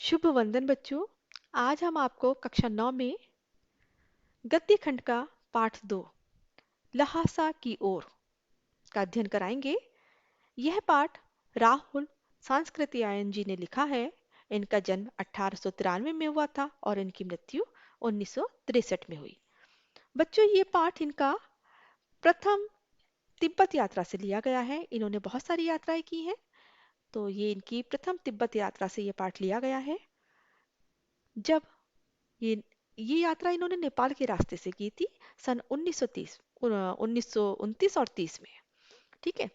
शुभ वंदन बच्चों। आज हम आपको कक्षा 9 में गद्य खंड का पाठ 2 लहासा की ओर का अध्ययन कराएंगे। यह पाठ राहुल सांस्कृति आयन जी ने लिखा है। इनका जन्म 1893 में हुआ था और इनकी मृत्यु 1963 में हुई। बच्चों, ये पाठ इनका प्रथम तिब्बत यात्रा से लिया गया है। इन्होंने बहुत सारी यात्राएं की हैं, तो ये इनकी प्रथम तिब्बत यात्रा से ये पाठ लिया गया है। जब ये ये यात्रा इन्होंने नेपाल के रास्ते से की थी सन 1930 1929 और 30 में। ठीक है,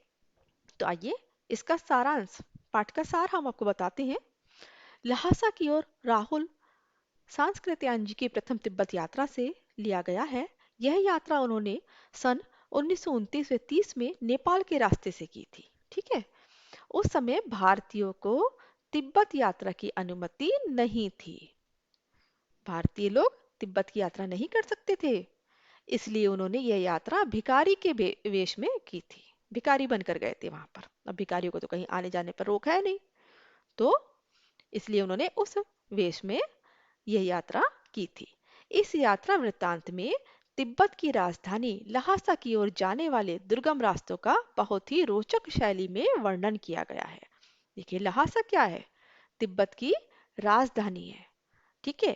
तो आइए इसका सारांश, पाठ का सार हम आपको बताते हैं। लहासा की ओर राहुल सांस्कृत्यायन जी की प्रथम तिब्बत यात्रा से लिया गया है। यह यात्रा उन्होंने सन 1929 व 30 में नेपाल के रास्ते से की थी। ठीक है, उस समय भारतीयों को तिब्बत यात्रा की अनुमति नहीं थी। भारतीय लोग तिब्बत की यात्रा नहीं कर सकते थे, इसलिए उन्होंने यह यात्रा भिखारी के वेश में की थी। भिखारी बनकर गए थे वहां पर। अब भिखारियों को तो कहीं आने जाने पर रोक है नहीं, तो इसलिए उन्होंने उस वेश में यह यात्रा की थी। इस यात्रा वृत्तांत में तिब्बत की राजधानी लहासा की ओर जाने वाले दुर्गम रास्तों का बहुत ही रोचक शैली में वर्णन किया गया है। देखिए, लहासा क्या है? तिब्बत की राजधानी है। ठीक है,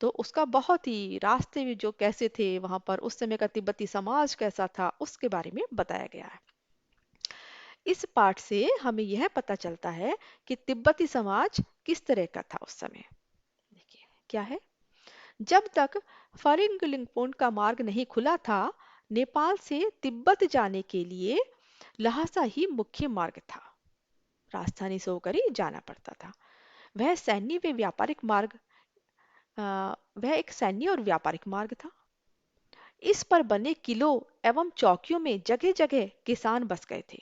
तो उसका बहुत ही रास्ते में जो कैसे थे, वहां पर उस समय का तिब्बती समाज कैसा था, उसके बारे में बताया गया है। इस पाठ से हमें यह पता चलता है कि तिब्बती समाज किस तरह का था उस समय। देखिए क्या है, जब तक फरिंगलिंगपोन का मार्ग नहीं खुला था, नेपाल से तिब्बत जाने के लिए लहासा ही मुख्य मार्ग था। राजधानी से होकर ही जाना पड़ता था। वह सैन्य व व्यापारिक मार्ग वह एक सैन्य और व्यापारिक मार्ग था। इस पर बने किलों एवं चौकियों में जगह जगह किसान बस गए थे।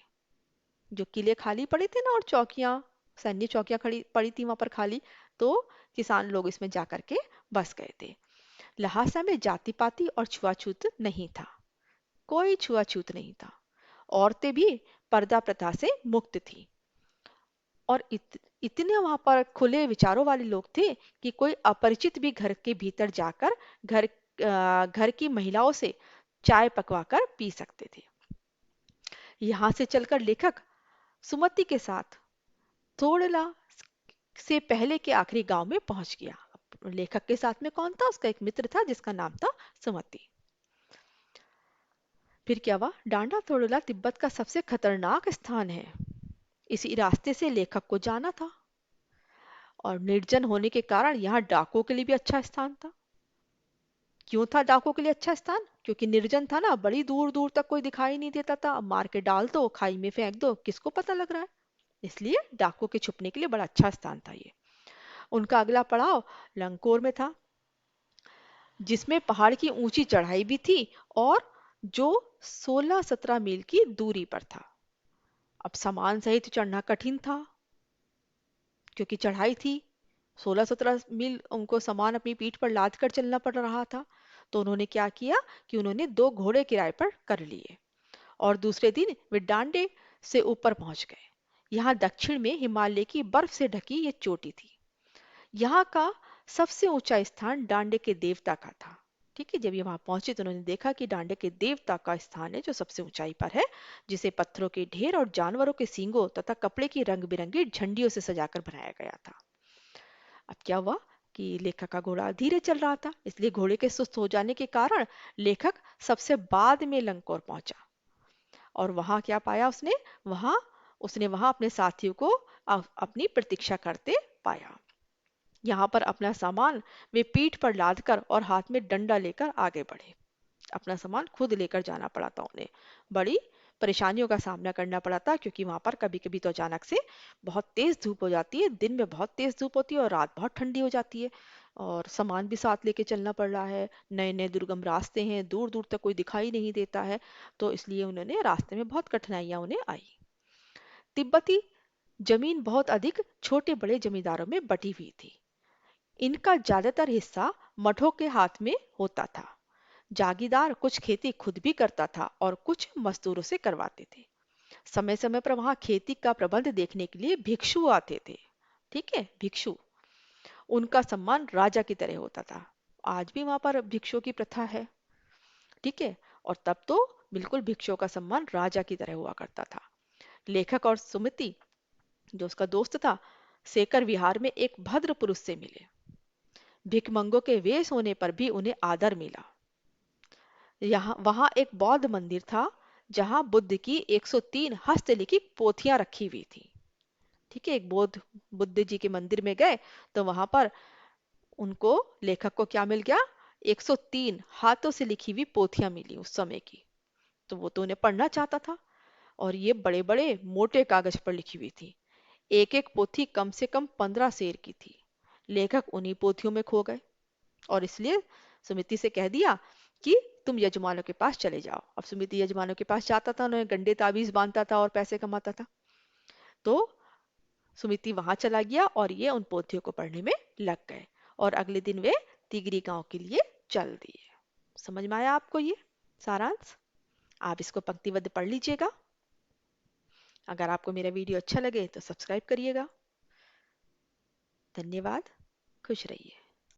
जो किले खाली पड़े थे ना, और चौकियां, सैन्य चौकियां खड़ी पड़ी थी वहां पर खाली, तो किसान लोग इसमें जाकर के बस गए थे। लहासा में जाति पाति और छुआछूत नहीं था। कोई छुआछूत नहीं था। औरतें भी पर्दा प्रथा से मुक्त थी। और इतने वहां पर खुले विचारों वाले लोग थे कि कोई अपरिचित भी घर के भीतर जाकर घर की महिलाओं से चाय पकवाकर पी सकते थे। यहां से चलकर लेखक सुमति के साथ थोड़ला से पहले के आखिरी गांव में पहुंच गया। लेखक के साथ में कौन था? उसका एक मित्र था जिसका नाम था सुमति। फिर क्या हुआ? डांडा थोड़ला तिब्बत का सबसे खतरनाक स्थान है। इसी रास्ते से लेखक को जाना था, और निर्जन होने के कारण यहाँ डाकुओं के लिए भी अच्छा स्थान था। क्यों था डाकुओं के लिए अच्छा स्थान? क्योंकि निर्जन था ना, बड़ी दूर दूर तक कोई दिखाई नहीं देता था। अब मार के डाल दो, खाई में फेंक दो, किसको पता लग रहा है? इसलिए डाकुओं के छुपने के लिए बड़ा अच्छा स्थान था ये। उनका अगला पड़ाव लंकोर में था, जिसमें पहाड़ की ऊंची चढ़ाई भी थी और जो 16-17 मील की दूरी पर था। अब सामान सहित चढ़ना कठिन था, क्योंकि चढ़ाई थी। 16-17 मील उनको सामान अपनी पीठ पर लाद कर चलना पड़ रहा था। तो उन्होंने क्या किया कि उन्होंने 2 घोड़े किराए पर कर लिए और दूसरे दिन वे डांडे से ऊपर पहुंच गए। यहाँ दक्षिण में हिमालय की बर्फ से ढकी ये चोटी थी। यहाँ का सबसे ऊंचा स्थान डांडे के देवता का था। ठीक है, जब ये वहां पहुंचे तो उन्होंने देखा कि डांडे के देवता का स्थान है जो सबसे ऊंचाई पर है, जिसे पत्थरों के ढेर और जानवरों के सींगों तथा कपड़े की रंग बिरंगी झंडियों से सजाकर बनाया गया था। अब क्या हुआ कि लेखक का घोड़ा धीरे चल रहा था, इसलिए घोड़े के सुस्त हो जाने के कारण लेखक सबसे बाद में लंकोर पहुंचा। और वहां क्या पाया उसने? वहां उसने वहां अपने साथियों को अपनी प्रतीक्षा करते पाया। यहाँ पर अपना सामान वे पीठ पर लादकर और हाथ में डंडा लेकर आगे बढ़े। अपना सामान खुद लेकर जाना पड़ा था उन्हें। बड़ी परेशानियों का सामना करना पड़ा था, क्योंकि वहां पर कभी कभी तो अचानक से बहुत तेज धूप हो जाती है। दिन में बहुत तेज धूप होती है और रात बहुत ठंडी हो जाती है, और सामान भी साथ लेके चलना पड़ रहा है। नए नए दुर्गम रास्ते हैं, दूर दूर तक कोई दिखाई नहीं देता है, तो इसलिए उन्होंने रास्ते में बहुत कठिनाइयां उन्हें आई। तिब्बती जमीन बहुत अधिक छोटे बड़े जमींदारों में बटी हुई थी। इनका ज्यादातर हिस्सा मठों के हाथ में होता था। जागीरदार कुछ खेती खुद भी करता था और कुछ मजदूरों से करवाते थे। समय समय पर वहां खेती का प्रबंध देखने के लिए भिक्षु आते थे। ठीक है, भिक्षु। उनका सम्मान राजा की तरह होता था। आज भी वहां पर भिक्षुओं की प्रथा है, ठीक है। और तब तो बिल्कुल भिक्षुओं का सम्मान राजा की तरह हुआ करता था। लेखक और सुमति, जो उसका दोस्त था, सेकर विहार में एक भद्र पुरुष से मिले। भिकमंगों के वेश होने पर भी उन्हें आदर मिला। यहाँ वहां एक बौद्ध मंदिर था, जहां बुद्ध की 103 हस्तलिखित पोथियां रखी हुई थी, ठीक है। एक बुद्ध जी के मंदिर में गए तो वहां पर उनको, लेखक को क्या मिल गया? 103 हाथों से लिखी हुई पोथियां मिली उस समय की। तो वो तो उन्हें पढ़ना चाहता था, और ये बड़े बड़े मोटे कागज पर लिखी हुई थी। एक एक पोथी कम से कम 15 शेर की थी। लेखक उन्हीं पोथियों में खो गए, और इसलिए सुमिति से कह दिया कि तुम यजमानों के पास चले जाओ। अब सुमिति यजमानों के पास जाता था, उन्हें गंडे ताबीज बांधता था और पैसे कमाता था। तो सुमिति वहां चला गया और ये उन पोथियों को पढ़ने में लग गए, और अगले दिन वे तिगरी गांव के लिए चल दिए। समझ में आया आपको ये सारांश? आप इसको पंक्तिबद्ध पढ़ लीजिएगा। अगर आपको मेरा वीडियो अच्छा लगे तो सब्सक्राइब करिएगा। धन्यवाद। खुश रहिए।